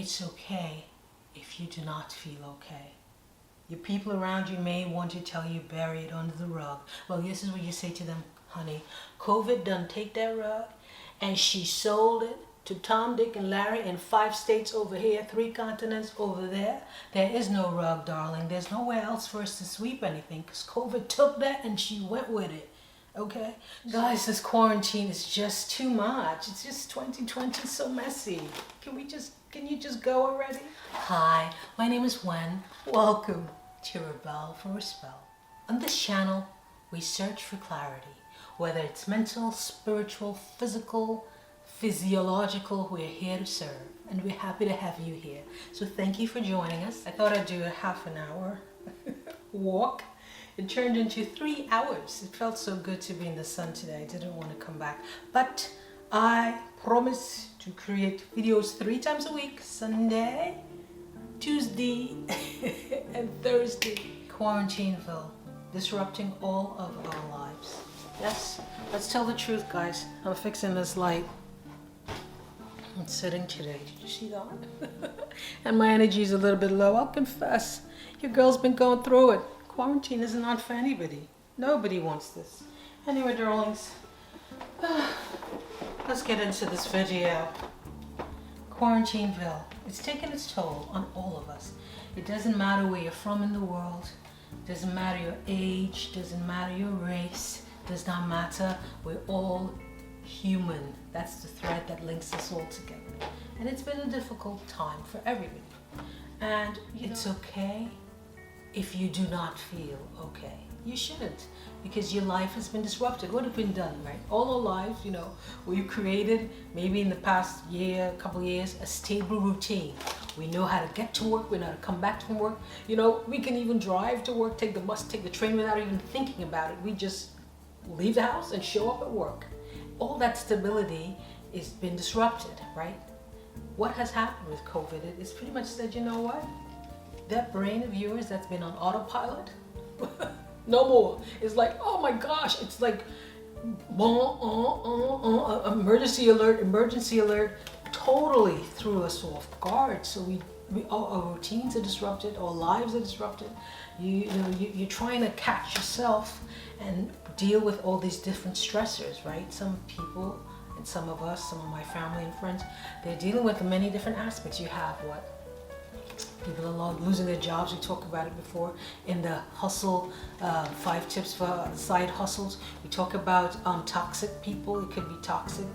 It's okay if you do not feel okay. Your people around you may want to tell you bury it under the rug. Well, this is what you say to them, honey. COVID done take that rug and she sold it to Tom, Dick, and Larry in 5 states over here, 3 continents over there. There is no rug, darling. There's nowhere else for us to sweep anything because COVID took that and she went with it. Okay? Guys, this quarantine is just too much. It's just 2020, so messy. Can you just go already? Hi, my name is Wen. Welcome to Rebel for a Spell. On this channel, we search for clarity. Whether it's mental, spiritual, physical, physiological, we're here to serve. And we're happy to have you here. So thank you for joining us. I thought I'd do a half an hour walk. It turned into 3 hours. It felt so good to be in the sun today. I didn't want to come back. But I promise to create videos 3 times a week. Sunday, Tuesday, and Thursday. Quarantineville, disrupting all of our lives. Yes, let's tell the truth, guys. I'm fixing this light. I'm sitting today. Did you see that? And my energy is a little bit low. I'll confess. Your girl's been going through it. Quarantine is not for anybody. Nobody wants this. Anyway, darlings, let's get into this video. Quarantineville. It's taken its toll on all of us. It doesn't matter where you're from in the world. It doesn't matter your age. It doesn't matter your race. It does not matter. We're all human. That's the thread that links us all together. And it's been a difficult time for everybody. And it's okay if you do not feel okay. You shouldn't, because your life has been disrupted. What have been done, right? All our lives, we've created, maybe in the past year, couple of years, a stable routine. We know how to get to work, we know how to come back from work. We can even drive to work, take the bus, take the train without even thinking about it. We just leave the house and show up at work. All that stability has been disrupted, right? What has happened with COVID? It's pretty much said, you know what? That brain of yours that's been on autopilot, no more. It's like, oh my gosh, it's like, emergency alert, totally threw us off guard. So our routines are disrupted, our lives are disrupted. You're trying to catch yourself and deal with all these different stressors, right? Some people, and some of us, some of my family and friends, they're dealing with many different aspects. You have what? People are losing their jobs. We talked about it before in the hustle, 5 tips for side hustles. We talk about toxic people. It could be toxic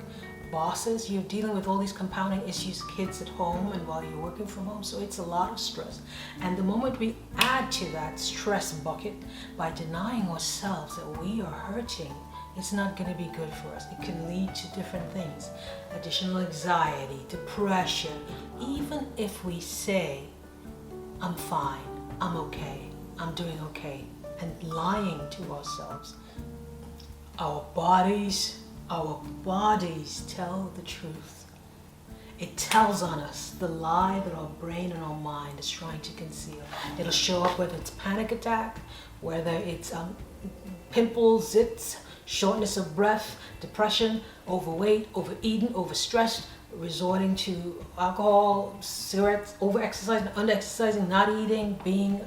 bosses. You're dealing with all these compounding issues, kids at home and while you're working from home. So it's a lot of stress. And the moment we add to that stress bucket by denying ourselves that we are hurting, it's not going to be good for us. It can lead to different things. Additional anxiety, depression. Even if we say, I'm fine, I'm okay, I'm doing okay, and lying to ourselves, our bodies tell the truth. It tells on us the lie that our brain and our mind is trying to conceal. It'll show up whether it's panic attack, whether it's pimples, zits, shortness of breath, depression, overweight, overeating, overstressed, resorting to alcohol, cigarettes, over-exercising, under-exercising, not eating, being,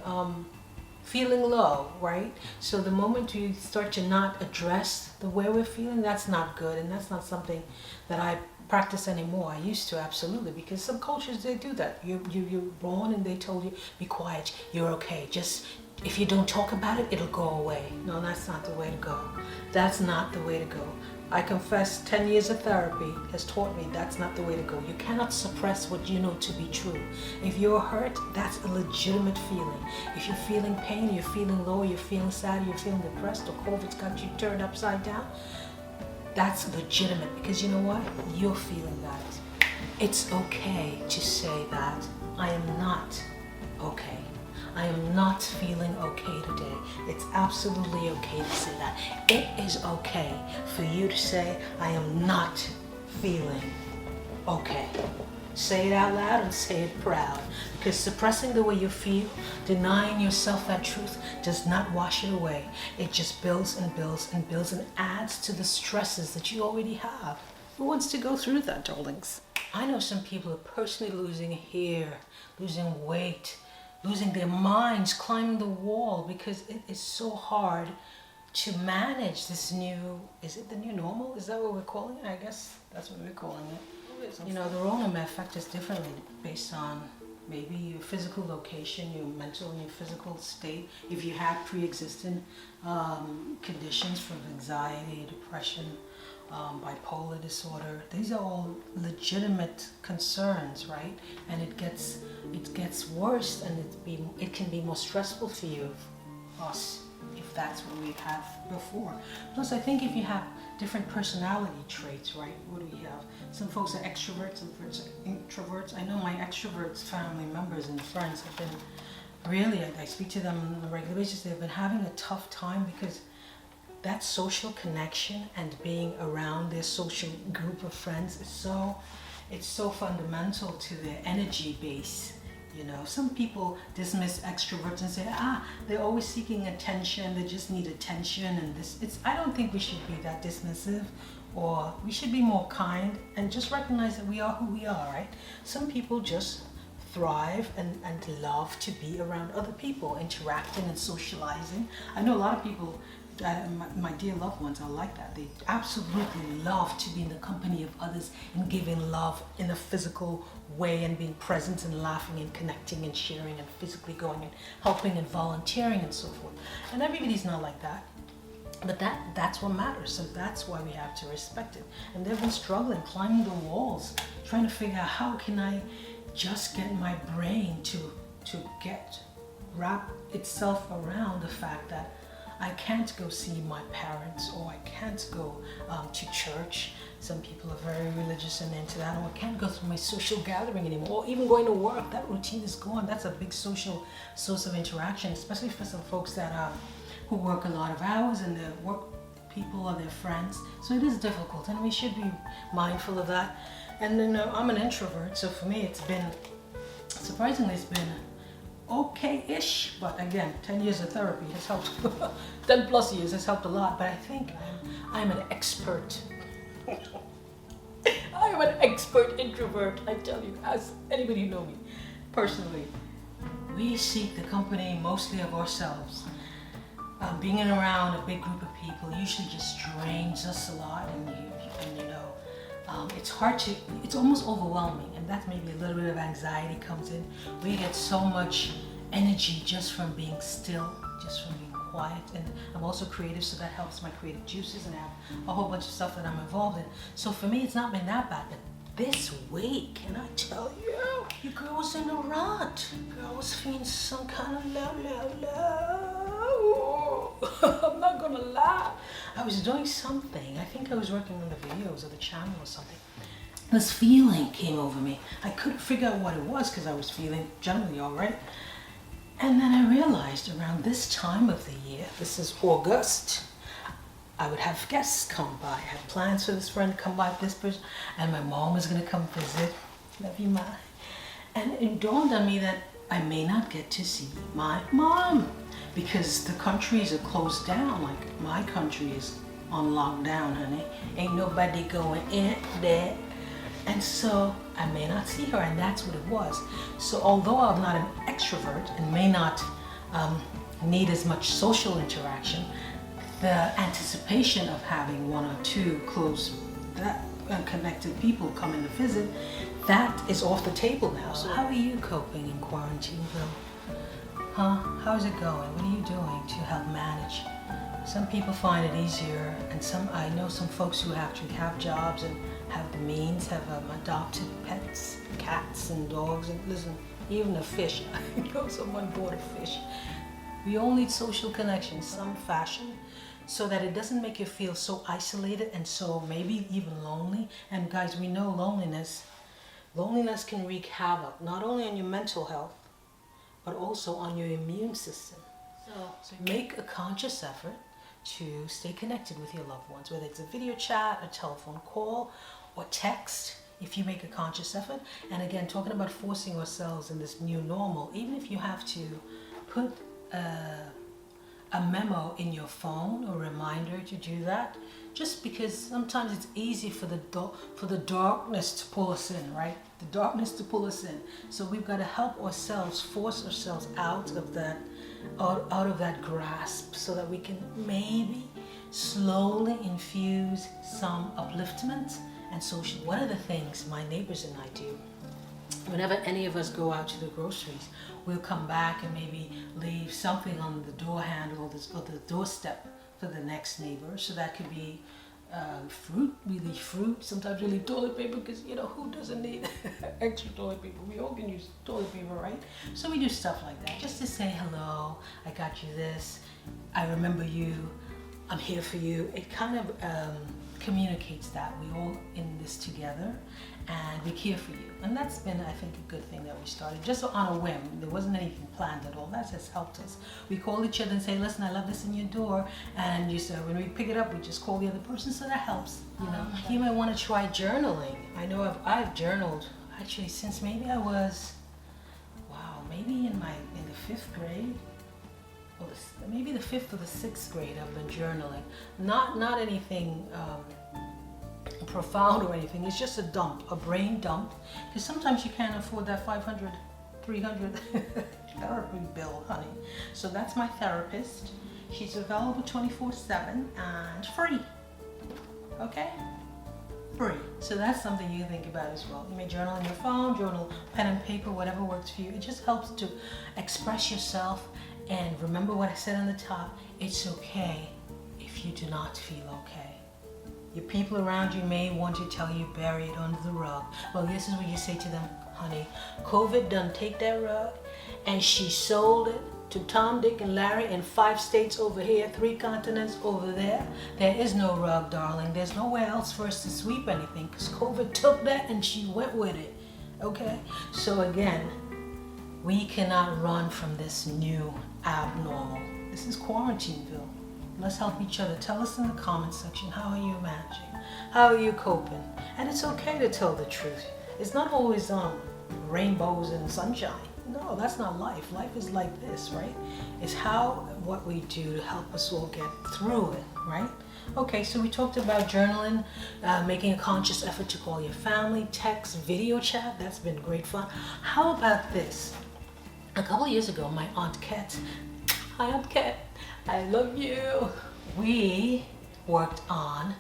feeling low, right? So the moment you start to not address the way we're feeling, that's not good, and that's not something that I practice anymore. I used to, absolutely, because some cultures, they do that. You're born and they told you, be quiet, you're okay, just if you don't talk about it, it'll go away. No, that's not the way to go. That's not the way to go. I confess 10 years of therapy has taught me that's not the way to go. You cannot suppress what you know to be true. If you're hurt, that's a legitimate feeling. If you're feeling pain, you're feeling low, you're feeling sad, you're feeling depressed, or COVID's got you turned upside down, that's legitimate, because you know what? You're feeling that. It's okay to say that I am not okay. I am not feeling okay today. It's absolutely okay to say that. It is okay for you to say, I am not feeling okay. Say it out loud and say it proud. Because suppressing the way you feel, denying yourself that truth, does not wash it away. It just builds and builds and builds and adds to the stresses that you already have. Who wants to go through that, darlings? I know some people are personally losing hair, losing weight, losing their minds, climbing the wall because it is so hard to manage this new, is it the new normal? Is that what we're calling it? I guess that's what we're calling it. You know, the Rona may affect us differently based on maybe your physical location, your mental and your physical state. If you have pre-existing conditions from anxiety, depression, bipolar disorder, these are all legitimate concerns, right? And it gets worse, and it can be more stressful for you, us, if that's what we've had before. Plus, I think if you have different personality traits, right? What do we have? Some folks are extroverts, some folks are introverts. I know my extroverts, family members and friends have been really, I speak to them on a regular basis, they've been having a tough time because that social connection and being around their social group of friends is so fundamental to their energy base. You know, some people dismiss extroverts and say, they're always seeking attention, they just need attention, and I don't think we should be that dismissive, or we should be more kind and just recognize that we are who we are, right? Some people just thrive and love to be around other people, interacting and socializing. I know a lot of people, my dear loved ones, are like that. They absolutely love to be in the company of others and giving love in a physical way and being present and laughing and connecting and sharing and physically going and helping and volunteering and so forth. And everybody's not like that. But that's what matters, so that's why we have to respect it. And they've been struggling, climbing the walls, trying to figure out how can I just get my brain to wrap itself around the fact that I can't go see my parents, or I can't go to church. Some people are very religious and into that. Or I can't go to my social gathering anymore, or even going to work. That routine is gone. That's a big social source of interaction, especially for some folks that who work a lot of hours and their work people are their friends. So it is difficult, and we should be mindful of that. And then I'm an introvert, so for me it's been, surprisingly, it's been okay-ish, but again, 10 years of therapy has helped. 10 plus years has helped a lot, but I think I'm an expert. I'm an expert introvert, I tell you, as anybody who knows me personally. We seek the company mostly of ourselves. Being around a big group of people usually just drains us a lot, and you know, it's hard to, it's almost overwhelming, and that's maybe a little bit of anxiety comes in. We get so much energy just from being still, just from being quiet, and I'm also creative, so that helps my creative juices, and I have a whole bunch of stuff that I'm involved in. So for me, it's not been that bad, but this week, can I tell you, your girl was in a rut. Girl was feeling some kind of low. I'm not gonna lie. I was doing something. I think I was working on the videos of the channel or something. This feeling came over me. I couldn't figure out what it was because I was feeling generally all right. And then I realized around this time of the year, this is August, I would have guests come by. I had plans for this friend to come by, this person, and my mom was gonna come visit. Love you, Ma. And it dawned on me that I may not get to see my mom because the countries are closed down. Like my country is on lockdown, honey. Ain't nobody going in there. And so I may not see her, and that's what it was. So although I'm not an extrovert and may not need as much social interaction, the anticipation of having one or two close, connected people come in to visit, that is off the table now. So how are you coping in Quarantineville? How's it going? What are you doing to help manage? Some people find it easier, and I know some folks who actually have jobs and have the means, have adopted pets, cats and dogs, and listen, even a fish. I know someone bought a fish. We all need social connection, some fashion, so that it doesn't make you feel so isolated and so maybe even lonely. And guys, we know loneliness can wreak havoc, not only on your mental health, but also on your immune system. So make a conscious effort to stay connected with your loved ones, whether it's a video chat, a telephone call, or text, if you make a conscious effort. And again, talking about forcing ourselves in this new normal, even if you have to put a a memo in your phone, a reminder to do that, just because sometimes it's easy for the darkness to pull us in, right? The darkness to pull us in. So we've got to help ourselves, force ourselves out of that grasp, so that we can maybe slowly infuse some upliftment and social. One of the things my neighbors and I do, whenever any of us go out to the groceries, we'll come back and maybe leave something on the door handle or the doorstep for the next neighbor. So that could be fruit. We leave fruit. Sometimes we leave toilet paper, because who doesn't need extra toilet paper? We all can use toilet paper, right? So we do stuff like that, just to say hello. I got you this. I remember you. I'm here for you. It kind of communicates that we all in this together, and we care for you. And that's been, I think, a good thing that we started just on a whim. There wasn't anything planned at all. That has helped us. We call each other and say, listen, I love this in your door. And when we pick it up, we just call the other person, so that helps. You might want to try journaling. I know I've journaled actually since maybe I was, maybe in the 5th grade. Maybe the 5th or the 6th grade, I've been journaling. Not anything profound or anything. It's just a brain dump. Because sometimes you can't afford that 500, 300 therapy bill, honey. So that's my therapist. She's available 24/7 and free. Okay? Free. So that's something you think about as well. You may journal on your phone, journal pen and paper, whatever works for you. It just helps to express yourself. And remember what I said on the top, it's okay if you do not feel okay. Your people around you may want to tell you bury it under the rug. Well, this is what you say to them, honey, COVID done take that rug and she sold it to Tom, Dick, and Larry in 5 states over here, 3 continents over there. There is no rug, darling. There's nowhere else for us to sweep anything, because COVID took that and she went with it. Okay? So again, we cannot run from this new abnormal. This is Quarantineville. Let's help each other. Tell us in the comment section, how are you managing? How are you coping? And it's okay to tell the truth. It's not always rainbows and sunshine. No, that's not life. Life is like this, right? It's what we do to help us all get through it, right? Okay, so we talked about journaling, making a conscious effort to call your family, text, video chat. That's been great fun. How about this? A couple of years ago, my Aunt Kat, hi Aunt Kat, I love you. We worked on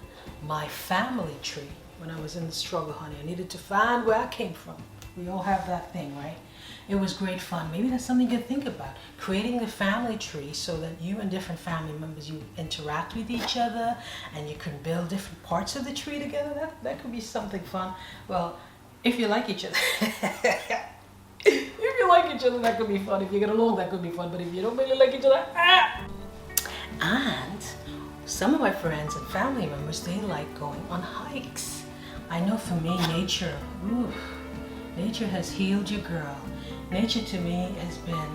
my family tree when I was in the struggle, honey. I needed to find where I came from. We all have that thing, right? It was great fun. Maybe that's something you could think about. Creating the family tree so that you and different family members, you interact with each other and you can build different parts of the tree together. That could be something fun. Well, if you like each other. If you like each other, that could be fun. If you get along, that could be fun. But if you don't really like each other, And some of my friends and family members, they like going on hikes. I know for me, nature has healed you, girl. Nature to me has been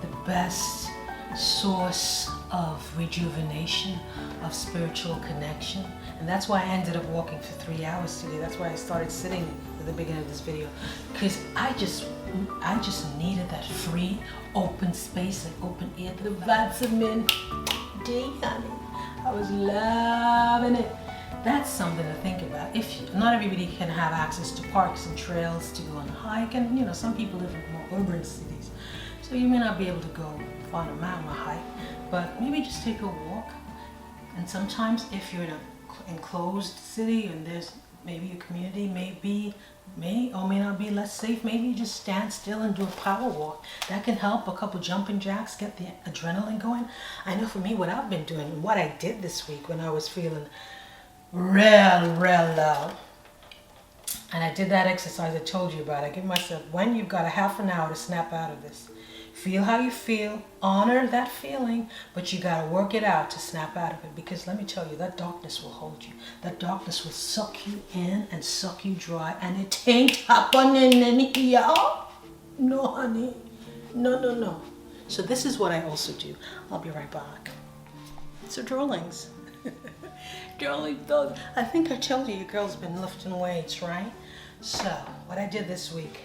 the best source of rejuvenation, of spiritual connection. And that's why I ended up walking for 3 hours today. That's why I started sitting at the beginning of this video. Because I just needed that free, open space, that open air, the vitamin D, honey. I was loving it. That's something to think about. Not everybody can have access to parks and trails to go on a hike, and some people live in more urban cities, so you may not be able to go find a mountain or hike, but maybe just take a walk. And sometimes if you're in an enclosed city and there's maybe your community may or may not be less safe, maybe you just stand still and do a power walk. That can help. A couple jumping jacks, get the adrenaline going. I know for me, what I've been doing, what I did this week when I was feeling real low, and I did that exercise I told you about. I give myself, when you've got a half an hour to snap out of this, feel how you feel, honor that feeling, but you gotta work it out to snap out of it, because let me tell you, that darkness will hold you. That darkness will suck you in and suck you dry, and it ain't happening here. No, honey. No. So this is what I also do. I'll be right back. So drawings. Drawing those. I think I told you your girl's been lifting weights, right? So what I did this week,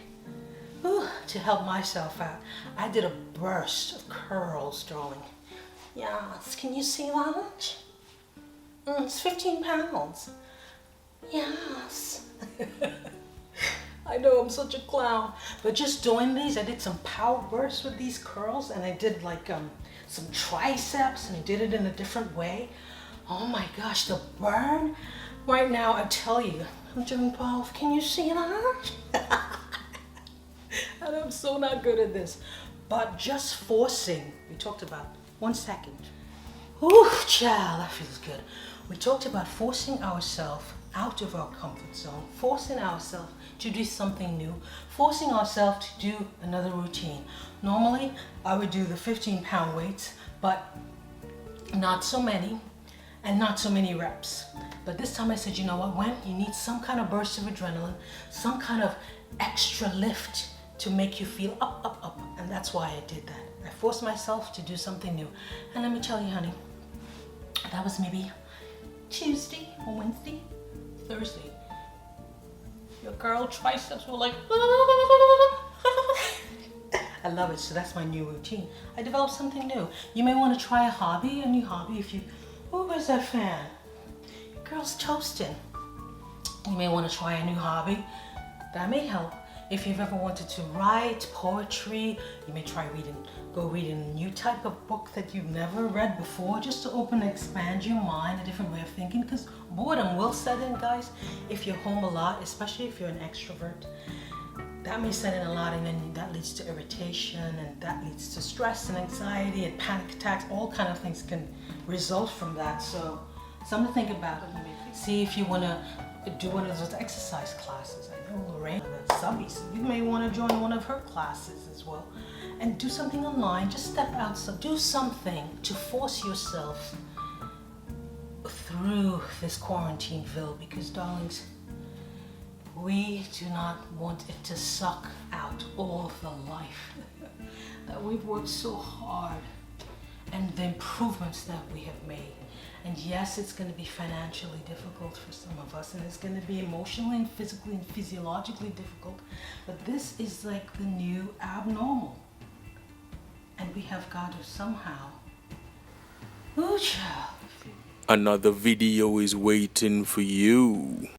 to help myself out, I did a burst of curls, darling. Yes, can you see that? It's 15 pounds. Yes. I know I'm such a clown, but just doing these, I did some power bursts with these curls, and I did like some triceps, and I did it in a different way. Oh my gosh, the burn right now, I tell you, I'm doing both. Can you see that? And I'm so not good at this, but just forcing, we talked about, 1 second. Ooh, child, that feels good. We talked about forcing ourselves out of our comfort zone, forcing ourselves to do something new, forcing ourselves to do another routine. Normally, I would do the 15-pound weights, but not so many, and not so many reps. But this time I said, you know what, when you need some kind of burst of adrenaline, some kind of extra lift to make you feel up, and that's why I did that. I forced myself to do something new. And let me tell you, honey, that was maybe Tuesday or Wednesday, Thursday. Your girl triceps were like, I love it. So that's my new routine. I developed something new. You may want to try a new hobby if you, oh, where's that fan? Your girl's toasting. You may want to try a new hobby. That may help. If you've ever wanted to write poetry, you may try go reading a new type of book that you've never read before, just to open and expand your mind, a different way of thinking, because boredom will set in, guys. If you're home a lot, especially if you're an extrovert, that may set in a lot, and then that leads to irritation, and that leads to stress and anxiety and panic attacks. All kind of things can result from that. So something to think about. See if you want to do one of those exercise classes. I know Lorraine at Subbies. You may want to join one of her classes as well. And do something online. Just step out. So do something to force yourself through this Quarantineville, because, darlings, we do not want it to suck out all of the life that we've worked so hard and the improvements that we have made. And yes, it's going to be financially difficult for some of us, and it's going to be emotionally and physically and physiologically difficult, but this is like the new abnormal, and we have got to somehow, ooh, child. Another video is waiting for you.